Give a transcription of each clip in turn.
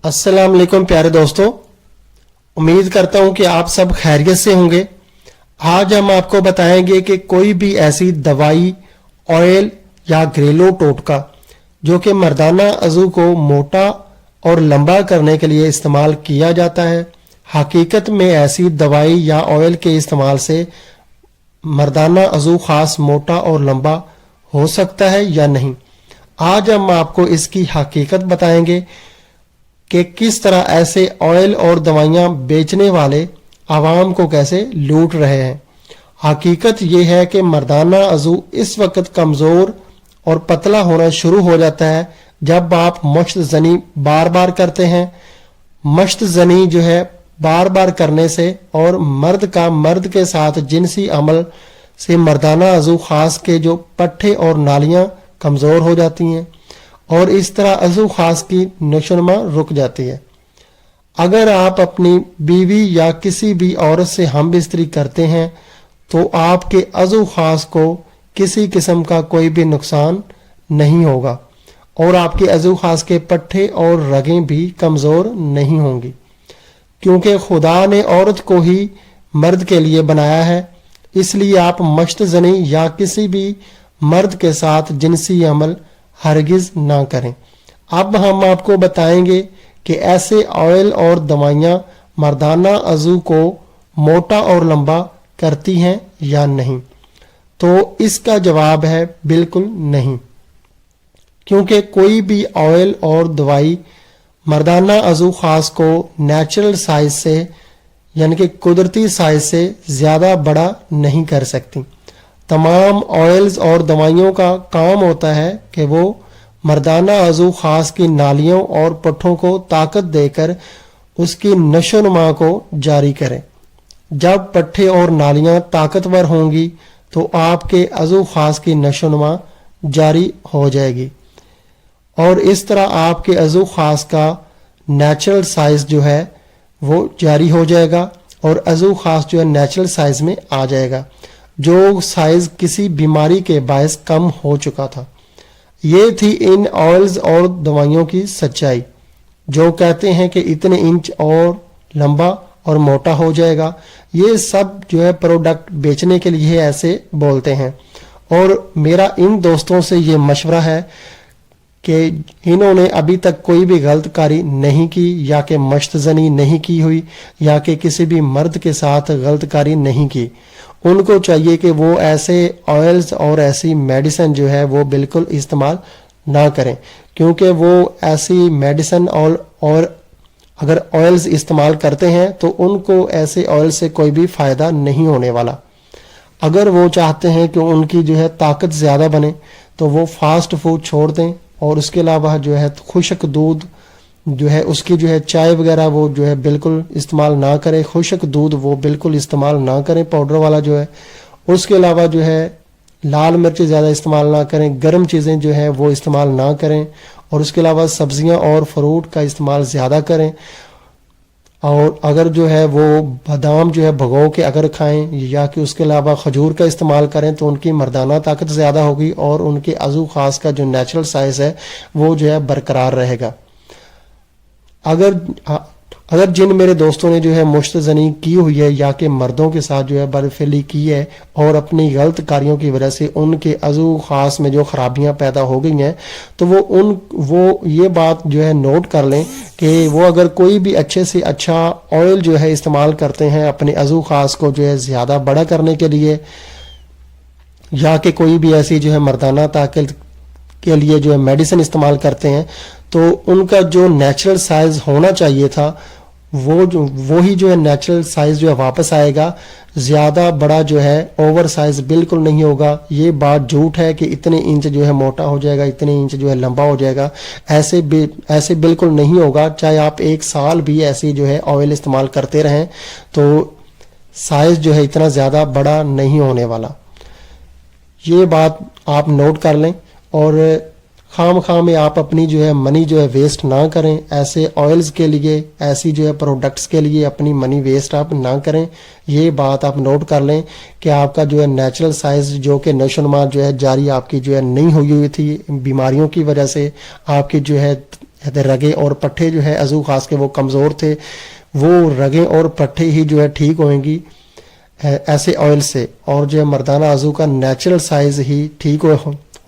अस्सलाम वालेकुम प्यारे दोस्तों, उम्मीद करता हूं कि आप सब खैरियत से होंगे। आज हम आपको बताएंगे कि कोई भी ऐसी दवाई, ऑयल या घरेलू टोटका जो कि मर्दाना अज़ू को मोटा और लंबा करने के लिए इस्तेमाल किया जाता है, हकीकत में ऐसी दवाई या ऑयल के इस्तेमाल से मर्दाना अज़ू खास मोटा और लंबा हो सकता है या नहीं। आज हम आपको इसकी हकीकत बताएंगे कि किस तरह ऐसे ऑयल और दवाइयां बेचने वाले आवाम को कैसे लूट रहे हैं। हकीकत यह है कि मर्दाना अज़ू इस वक्त कमज़ोर और पतला होना शुरू हो जाता है जब आप मश्त ज़नी बार बार करते हैं। मश्त ज़नी जो है बार बार करने से और मर्द के साथ जिनसी अमल से मर्दाना अज़ू खास के जो पट्टे और नालियां कमज़ोर हो जाती हैं और इस तरह अज़ू खास की नशोनुमा रुक जाती है। अगर आप अपनी बीवी या किसी भी औरत से हम बिस्तरी करते हैं तो आपके अज़ू खास को किसी किस्म का कोई भी नुकसान नहीं होगा और आपके अज़ू खास के पट्टे और रगें भी कमज़ोर नहीं होंगी, क्योंकि खुदा ने औरत को ही मर्द के लिए बनाया है। इसलिए आप मश्त ज़नी या किसी भी मर्द के साथ जिनसी अमल हरगिज ना करें। अब हम आपको बताएंगे कि ऐसे ऑयल और दवाइयां मर्दाना अज़ू को मोटा और लंबा करती हैं या नहीं। तो इसका जवाब है बिल्कुल नहीं, क्योंकि कोई भी ऑयल और दवाई मर्दाना अज़ू खास को नेचुरल साइज से यानी कि कुदरती साइज से ज़्यादा बड़ा नहीं कर सकती। तमाम ऑयल्स और दवाइयों का काम होता है कि वो मर्दाना अज़ू खास की नालियों और पट्ठों को ताकत देकर उसकी नशोनुमा को जारी करें। जब पट्टे और नालियां ताकतवर होंगी तो आपके अज़ू खास की नशोनुमा जारी हो जाएगी और इस तरह आपके अज़ू खास का नेचुरल साइज जो है वो जारी हो जाएगा और अज़ू खास जो है नेचुरल साइज में आ जाएगा, जो साइज किसी बीमारी के बायस कम हो चुका था। ये थी इन ऑयल्स और दवाइयों की सच्चाई, जो कहते हैं कि इतने इंच और लंबा और मोटा हो जाएगा। ये सब जो है प्रोडक्ट बेचने के लिए ऐसे बोलते हैं और मेरा इन दोस्तों से ये मशवरा है कि इन्होंने अभी तक कोई भी गलत कारी नहीं की या कि मश्तज़नी नहीं की हुई या कि किसी भी मर्द के साथ गलत कारी नहीं की। उनको चाहिए कि वो ऐसे ऑयल्स और ऐसी मेडिसिन जो है वो बिल्कुल इस्तेमाल ना करें, क्योंकि वो ऐसी मेडिसिन और अगर ऑयल्स इस्तेमाल करते हैं तो उनको ऐसे ऑयल से कोई भी फ़ायदा नहीं होने वाला। अगर वो चाहते हैं कि उनकी जो है ताकत ज़्यादा बने तो वो फास्ट फूड छोड़ दें और उसके अलावा जो है खुश्क दूध जो है उसकी जो है चाय वगैरह वो जो है बिल्कुल इस्तेमाल ना करें। खुश्क दूध वो बिल्कुल इस्तेमाल ना करें, पाउडर वाला जो है। उसके अलावा जो है लाल मिर्च ज़्यादा इस्तेमाल ना करें, गर्म चीज़ें जो है वो इस्तेमाल ना करें और उसके अलावा सब्जियां और फ्रूट का इस्तेमाल ज़्यादा करें। और अगर जो है वो बादाम जो है भगो के अगर खाएं या कि उसके अलावा खजूर का इस्तेमाल करें तो उनकी मर्दाना ताकत ज़्यादा होगी और उनके अज़ू खास का जो नेचुरल साइज है वो जो है बरकरार रहेगा। अगर जिन मेरे दोस्तों ने जो है मुश्तज़नी की हुई है या कि मर्दों के साथ जो है बदफेली की है और अपनी गलत कारियों की वजह से उनके अज़ू खास में जो खराबियां पैदा हो गई हैं, तो वो ये बात जो है नोट कर लें कि वो अगर कोई भी अच्छे से अच्छा ऑयल जो है इस्तेमाल करते हैं अपने अज़ू खास को जो है ज़्यादा बड़ा करने के लिए या कि कोई भी ऐसी जो है मर्दाना ताकत के लिए जो है मेडिसिन इस्तेमाल करते हैं, तो उनका जो नेचुरल साइज होना चाहिए था वो ही जो है नेचुरल साइज जो है वापस आएगा। ज़्यादा बड़ा जो है ओवर साइज बिल्कुल नहीं होगा। ये बात झूठ है कि इतने इंच जो है मोटा हो जाएगा, इतने इंच जो है लंबा हो जाएगा, ऐसे बिल्कुल नहीं होगा। चाहे आप 1 साल भी ऐसी जो है ऑयल इस्तेमाल करते रहें तो साइज जो है इतना ज़्यादा बड़ा नहीं होने वाला। ये बात आप नोट कर लें और खाम में आप अपनी जो है मनी जो है वेस्ट ना करें। ऐसे ऑयल्स के लिए, ऐसी जो है प्रोडक्ट्स के लिए अपनी मनी वेस्ट आप ना करें। ये बात आप नोट कर लें कि आपका जो है नेचुरल साइज जो कि नशोनुमा जो है जारी आपकी जो है नहीं हुई थी बीमारियों की वजह से, आपकी जो है कहते रगें और पट्टे जो है अज़ू खास के वो कमज़ोर थे, वो रगें और पट्टे ही जो है ठीक होंगी ऐसे ऑयल से, और जो है मर्दाना अज़ू का नेचुरल साइज ही ठीक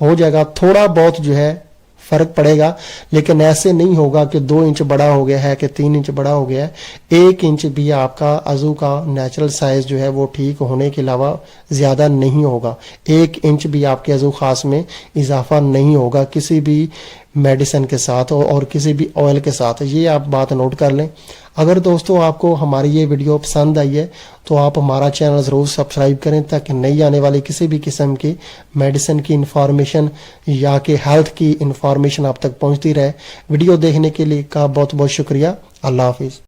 हो जाएगा। थोड़ा बहुत जो है फर्क पड़ेगा, लेकिन ऐसे नहीं होगा कि 2 इंच बड़ा हो गया है कि 3 इंच बड़ा हो गया है। 1 इंच भी आपका अज़ू का नेचुरल साइज जो है वो ठीक होने के अलावा ज़्यादा नहीं होगा। 1 इंच भी आपके अज़ू खास में इजाफा नहीं होगा किसी भी मेडिसिन के साथ और किसी भी ऑयल के साथ। ये आप बात नोट कर लें। अगर दोस्तों आपको हमारी ये वीडियो पसंद आई है तो आप हमारा चैनल ज़रूर सब्सक्राइब करें, ताकि नई आने वाली किसी भी किस्म की मेडिसिन की इंफॉर्मेशन या कि हेल्थ की इंफॉर्मेशन आप तक पहुंचती रहे। वीडियो देखने के लिए का बहुत बहुत शुक्रिया। अल्लाह हाफिज़।